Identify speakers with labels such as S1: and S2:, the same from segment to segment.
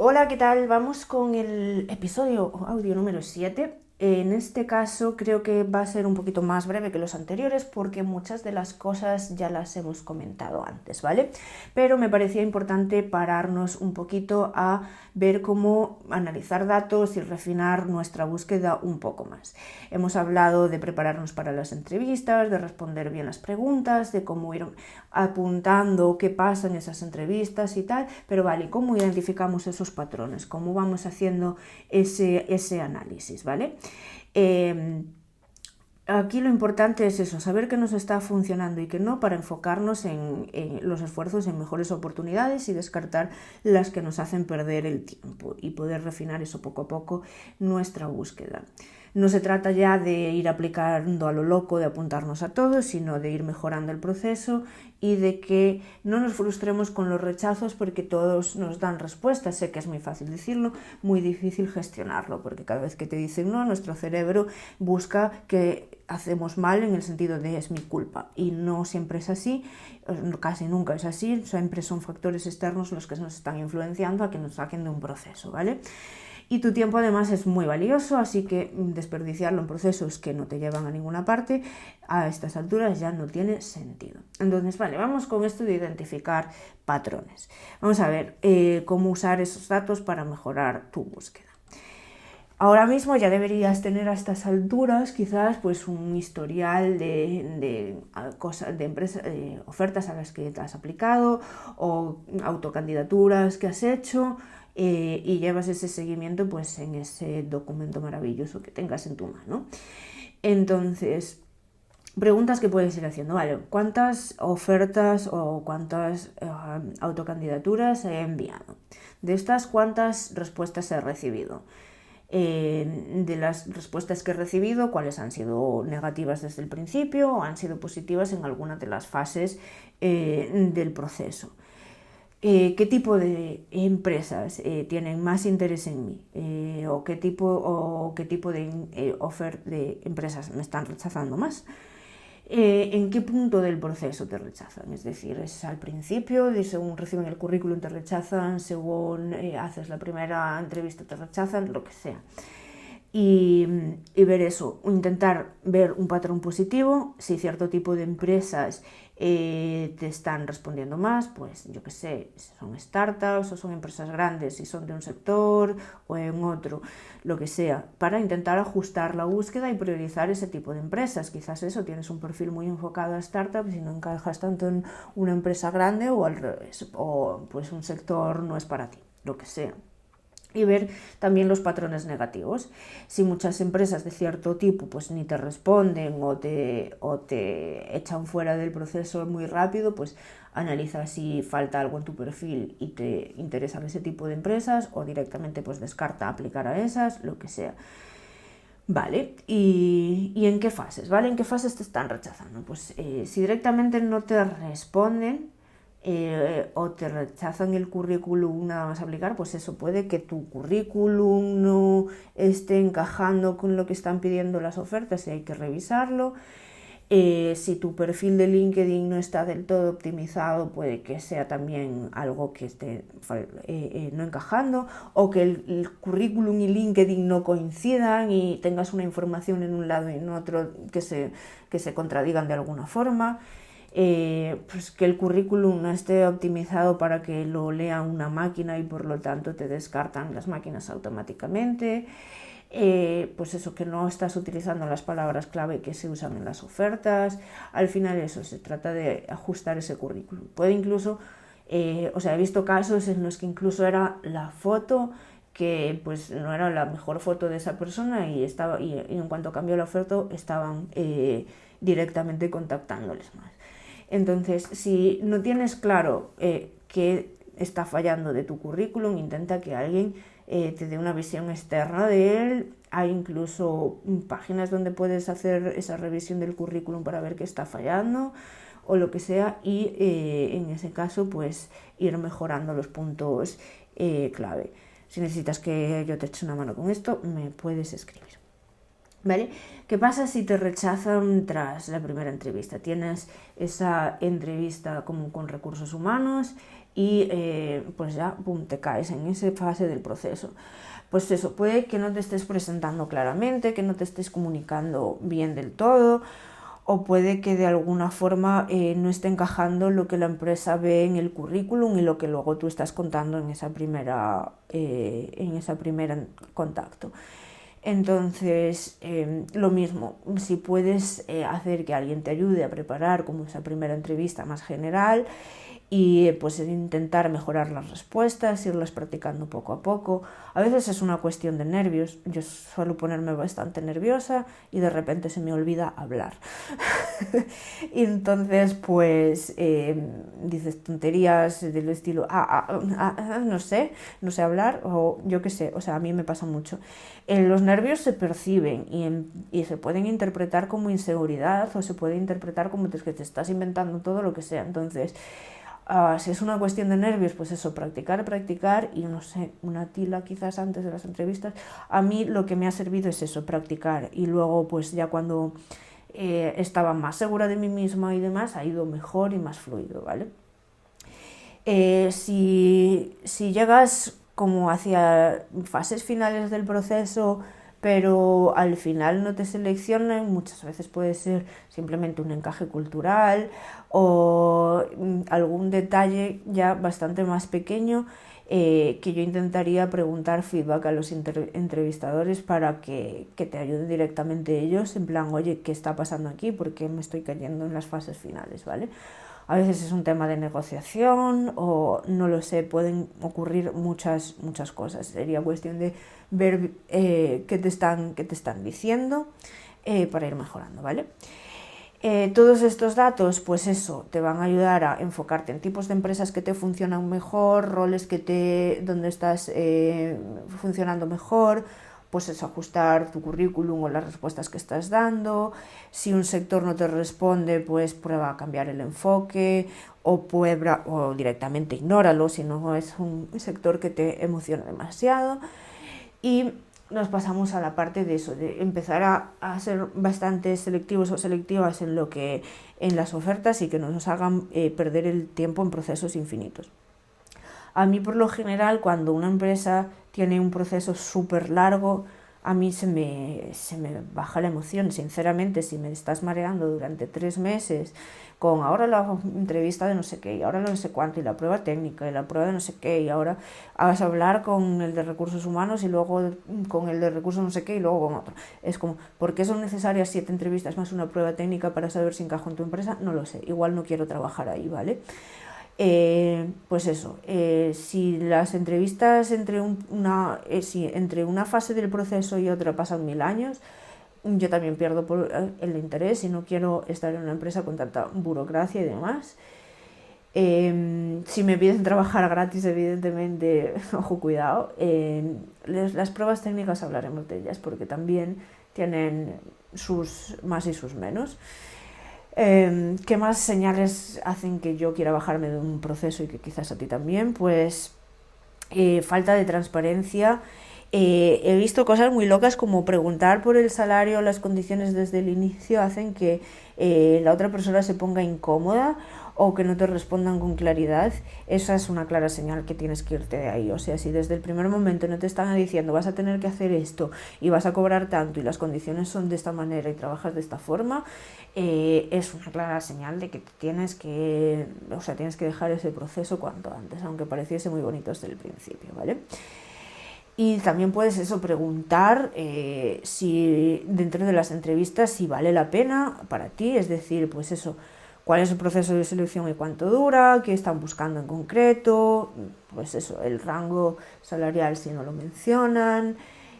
S1: Hola, ¿qué tal? Vamos con el episodio o audio número 7. En este caso creo que va a ser un poquito más breve que los anteriores porque muchas de las cosas ya las hemos comentado antes, ¿vale? Pero me parecía importante pararnos un poquito a ver cómo analizar datos y refinar nuestra búsqueda un poco más. Hemos hablado de prepararnos para las entrevistas, de responder bien las preguntas, de cómo ir apuntando qué pasa en esas entrevistas y tal, pero vale, ¿cómo identificamos esos patrones? ¿Cómo vamos haciendo ese análisis, ¿vale? Aquí lo importante es eso, saber qué nos está funcionando y qué no, para enfocarnos en los esfuerzos en mejores oportunidades y descartar las que nos hacen perder el tiempo y poder refinar eso poco a poco nuestra búsqueda. No se trata ya de ir aplicando a lo loco, de apuntarnos a todo, sino de ir mejorando el proceso y de que no nos frustremos con los rechazos porque todos nos dan respuestas. Sé que es muy fácil decirlo, muy difícil gestionarlo, porque cada vez que te dicen no, nuestro cerebro busca que hacemos mal en el sentido de es mi culpa, y no siempre es así, casi nunca es así, siempre son factores externos los que nos están influenciando a que nos saquen de un proceso, ¿vale? Y tu tiempo además es muy valioso, así que desperdiciarlo en procesos que no te llevan a ninguna parte a estas alturas ya no tiene sentido. Entonces, vale, vamos con esto de identificar patrones. Vamos a ver cómo usar esos datos para mejorar tu búsqueda. Ahora mismo ya deberías tener a estas alturas quizás pues un historial de empresas, ofertas a las que te has aplicado o autocandidaturas que has hecho, y llevas ese seguimiento pues en ese documento maravilloso que tengas en tu mano. Entonces, preguntas que puedes ir haciendo, vale, ¿cuántas ofertas o cuántas autocandidaturas he enviado? De estas, ¿cuántas respuestas he recibido? De las respuestas que he recibido, cuáles han sido negativas desde el principio o han sido positivas en alguna de las fases del proceso. ¿Qué tipo de empresas tienen más interés en mí? ¿O qué tipo de empresas me están rechazando más? ¿En qué punto del proceso te rechazan? Es decir, ¿es al principio, según reciben el currículum te rechazan, según haces la primera entrevista te rechazan, lo que sea? Y ver eso, intentar ver un patrón positivo. Si cierto tipo de empresas te están respondiendo más, pues yo que sé, si son startups o son empresas grandes, si son de un sector o en otro, lo que sea, para intentar ajustar la búsqueda y priorizar ese tipo de empresas. Quizás eso, tienes un perfil muy enfocado a startups y no encajas tanto en una empresa grande, o al revés, o pues un sector no es para ti, lo que sea. Y ver también los patrones negativos. Si muchas empresas de cierto tipo pues ni te responden o te echan fuera del proceso muy rápido, pues analiza si falta algo en tu perfil y te interesan ese tipo de empresas, o directamente pues descarta aplicar a esas, lo que sea. Vale, ¿y en qué fases? ¿Vale? ¿En qué fases te están rechazando? Pues si directamente no te responden, o te rechazan el currículum nada más aplicar, pues eso puede que tu currículum no esté encajando con lo que están pidiendo las ofertas y hay que revisarlo. Si tu perfil de LinkedIn no está del todo optimizado, puede que sea también algo que esté no encajando, o que el currículum y LinkedIn no coincidan y tengas una información en un lado y en otro que se contradigan de alguna forma. Pues que el currículum no esté optimizado para que lo lea una máquina y por lo tanto te descartan las máquinas automáticamente. Pues eso, que no estás utilizando las palabras clave que se usan en las ofertas. Al final eso, se trata de ajustar ese currículum. Puede incluso, he visto casos en los que incluso era la foto que pues no era la mejor foto de esa persona, y en cuanto cambió la foto estaban directamente contactándoles más. Entonces, si no tienes claro qué está fallando de tu currículum, intenta que alguien te dé una visión externa de él. Hay incluso páginas donde puedes hacer esa revisión del currículum para ver qué está fallando o lo que sea, y en ese caso pues ir mejorando los puntos clave. Si necesitas que yo te eche una mano con esto, me puedes escribir. ¿Vale? ¿Qué pasa si te rechazan tras la primera entrevista? Tienes esa entrevista como con recursos humanos, y pues ya, pum, te caes en esa fase del proceso. Pues eso, puede que no te estés presentando claramente, que no te estés comunicando bien del todo, o puede que de alguna forma no esté encajando lo que la empresa ve en el currículum y lo que luego tú estás contando en esa primera contacto. Entonces, lo mismo, si puedes hacer que alguien te ayude a preparar como esa primera entrevista más general, y pues intentar mejorar las respuestas, irlas practicando poco a poco. A veces es una cuestión de nervios, yo suelo ponerme bastante nerviosa y de repente se me olvida hablar. Y entonces pues dices tonterías del estilo, no sé hablar, o yo qué sé, o sea, a mí me pasa mucho. Los nervios se perciben y se pueden interpretar como inseguridad, o se puede interpretar como que te estás inventando todo lo que sea. Entonces, si es una cuestión de nervios, pues eso, practicar y no sé, una tila quizás antes de las entrevistas. A mí lo que me ha servido es eso, practicar, y luego pues ya cuando estaba más segura de mí misma y demás, ha ido mejor y más fluido, ¿vale? Si llegas como hacia fases finales del proceso, pero al final no te seleccionan, muchas veces puede ser simplemente un encaje cultural o algún detalle ya bastante más pequeño, que yo intentaría preguntar feedback a los entrevistadores para que te ayuden directamente ellos, en plan, oye, ¿qué está pasando aquí? ¿Por qué me estoy cayendo en las fases finales? ¿Vale? A veces es un tema de negociación o no lo sé, pueden ocurrir muchas cosas. Sería cuestión de ver qué te están diciendo para ir mejorando, ¿vale? Todos estos datos, pues eso, te van a ayudar a enfocarte en tipos de empresas que te funcionan mejor, roles donde estás funcionando mejor, pues es ajustar tu currículum o las respuestas que estás dando. Si un sector no te responde, pues prueba a cambiar el enfoque o directamente ignóralo si no es un sector que te emociona demasiado. Y nos pasamos a la parte de eso, de empezar a ser bastante selectivos o selectivas en las ofertas y que no nos hagan perder el tiempo en procesos infinitos. A mí, por lo general, cuando una empresa tiene un proceso súper largo, a mí se me baja la emoción. Sinceramente, si me estás mareando durante 3 meses con ahora la entrevista de no sé qué, y ahora no sé cuánto, y la prueba técnica, y la prueba de no sé qué, y ahora vas a hablar con el de recursos humanos, y luego con el de recursos no sé qué, y luego con otro. Es como, ¿por qué son necesarias 7 entrevistas más una prueba técnica para saber si encajo en tu empresa? No lo sé, igual no quiero trabajar ahí, ¿vale? Pues eso, si las entrevistas entre una fase del proceso y otra pasan 1000 años, yo también pierdo el interés y no quiero estar en una empresa con tanta burocracia y demás. Si me piden trabajar gratis, evidentemente, ojo, cuidado. Las pruebas técnicas hablaremos de ellas porque también tienen sus más y sus menos. ¿Qué más señales hacen que yo quiera bajarme de un proceso y que quizás a ti también? Pues falta de transparencia. He visto cosas muy locas como preguntar por el salario o las condiciones desde el inicio hacen que la otra persona se ponga incómoda o que no te respondan con claridad. Esa es una clara señal que tienes que irte de ahí. O sea, si desde el primer momento no te están diciendo vas a tener que hacer esto y vas a cobrar tanto y las condiciones son de esta manera y trabajas de esta forma, es una clara señal de que tienes que dejar ese proceso cuanto antes, aunque pareciese muy bonito desde el principio, ¿vale? Y también puedes preguntar si dentro de las entrevistas si vale la pena para ti, es decir, pues eso, cuál es el proceso de selección y cuánto dura, qué están buscando en concreto, pues eso, el rango salarial si no lo mencionan,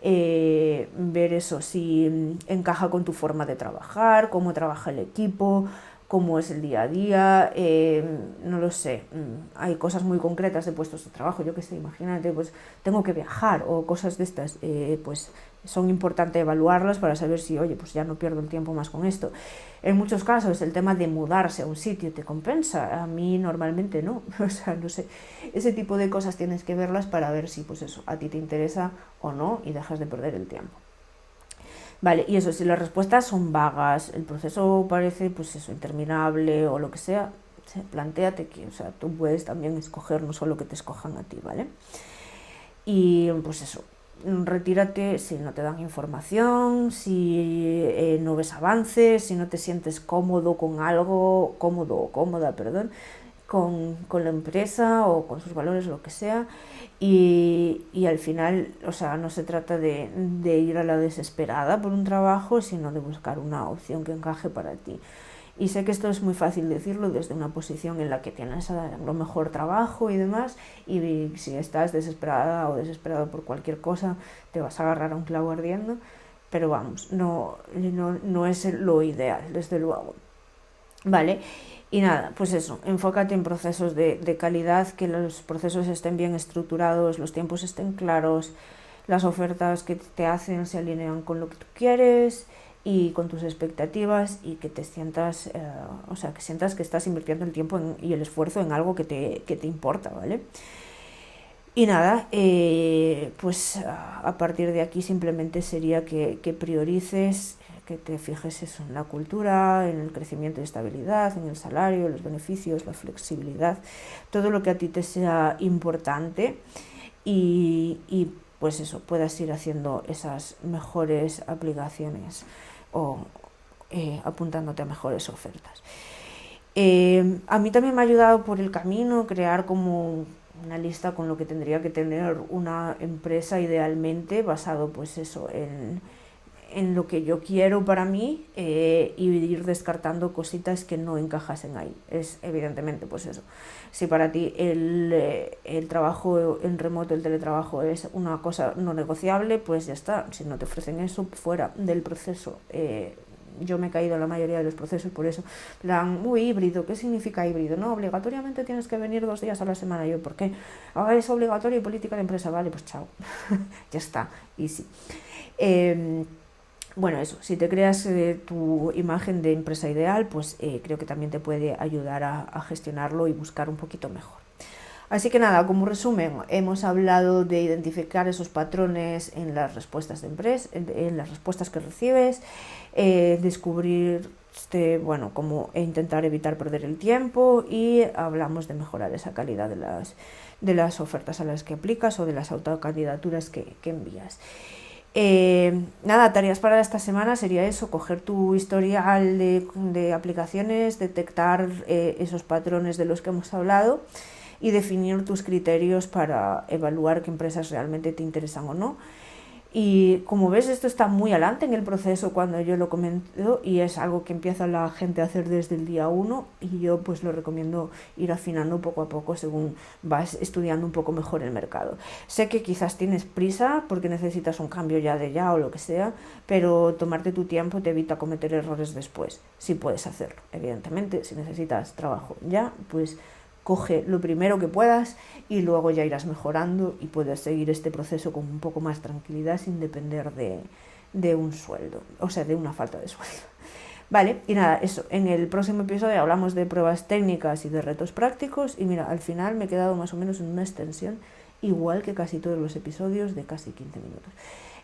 S1: ver eso si encaja con tu forma de trabajar, cómo trabaja el equipo, cómo es el día a día, no lo sé, hay cosas muy concretas de puestos de trabajo, yo qué sé, imagínate, pues tengo que viajar o cosas de estas, pues son importantes evaluarlas para saber si, oye, pues ya no pierdo el tiempo más con esto. En muchos casos el tema de mudarse a un sitio te compensa, a mí normalmente no, o sea, no sé, ese tipo de cosas tienes que verlas para ver si, pues eso, a ti te interesa o no y dejas de perder el tiempo. Vale, y eso, si las respuestas son vagas, el proceso parece, pues eso, interminable o lo que sea, plantéate que, o sea, tú puedes también escoger, no solo que te escojan a ti, ¿vale? Y pues eso, retírate si no te dan información, si no ves avances, si no te sientes cómodo con algo, cómodo o cómoda, perdón, con la empresa o con sus valores, lo que sea, y al final, o sea, no se trata de ir a la desesperada por un trabajo, sino de buscar una opción que encaje para ti. Y sé que esto es muy fácil decirlo desde una posición en la que tienes lo mejor trabajo y demás, y si estás desesperada o desesperado por cualquier cosa, te vas a agarrar a un clavo ardiendo, pero vamos, no es lo ideal, desde luego. Vale, y nada, pues eso, enfócate en procesos de calidad, que los procesos estén bien estructurados, los tiempos estén claros, las ofertas que te hacen se alinean con lo que tú quieres y con tus expectativas, y que te sientas, o sea, que sientas que estás invirtiendo el tiempo y el esfuerzo en algo que te importa, ¿vale? Y nada, pues a partir de aquí simplemente sería que priorices, que te fijes eso, en la cultura, en el crecimiento y estabilidad, en el salario, los beneficios, la flexibilidad, todo lo que a ti te sea importante, y pues eso, puedas ir haciendo esas mejores aplicaciones o apuntándote a mejores ofertas. A mí también me ha ayudado por el camino crear como una lista con lo que tendría que tener una empresa idealmente, basado pues eso en lo que yo quiero para mí, y ir descartando cositas que no encajasen ahí. Es evidentemente pues eso, si para ti el trabajo en remoto, el teletrabajo es una cosa no negociable, pues ya está. Si no te ofrecen eso, fuera del proceso. Yo me he caído en la mayoría de los procesos por eso. Plan, híbrido, ¿qué significa híbrido? No, obligatoriamente tienes que venir 2 días a la semana. Yo, ¿por qué? Es obligatorio y política de empresa. Vale, pues chao. Ya está, easy. Bueno, eso, si te creas tu imagen de empresa ideal, pues creo que también te puede ayudar a gestionarlo y buscar un poquito mejor. Así que nada, como resumen, hemos hablado de identificar esos patrones en las respuestas de empresa, en las respuestas que recibes, descubrir bueno, cómo intentar evitar perder el tiempo, y hablamos de mejorar esa calidad de las ofertas a las que aplicas o de las autocandidaturas que envías. Nada, tareas para esta semana sería eso: coger tu historial de aplicaciones, detectar esos patrones de los que hemos hablado y definir tus criterios para evaluar qué empresas realmente te interesan o no. Y como ves, esto está muy adelante en el proceso cuando yo lo comento, y es algo que empieza la gente a hacer desde el día 1, y yo pues lo recomiendo ir afinando poco a poco según vas estudiando un poco mejor el mercado. Sé que quizás tienes prisa porque necesitas un cambio ya de ya o lo que sea, pero tomarte tu tiempo te evita cometer errores después, si puedes hacerlo. Evidentemente, si necesitas trabajo ya, pues coge lo primero que puedas y luego ya irás mejorando y puedes seguir este proceso con un poco más tranquilidad, sin depender de un sueldo, o sea, de una falta de sueldo. Vale, y nada, eso, en el próximo episodio hablamos de pruebas técnicas y de retos prácticos, y mira, al final me he quedado más o menos en una extensión igual que casi todos los episodios, de casi 15 minutos.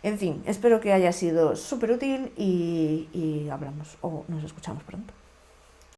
S1: En fin, espero que haya sido súper útil y hablamos o nos escuchamos pronto.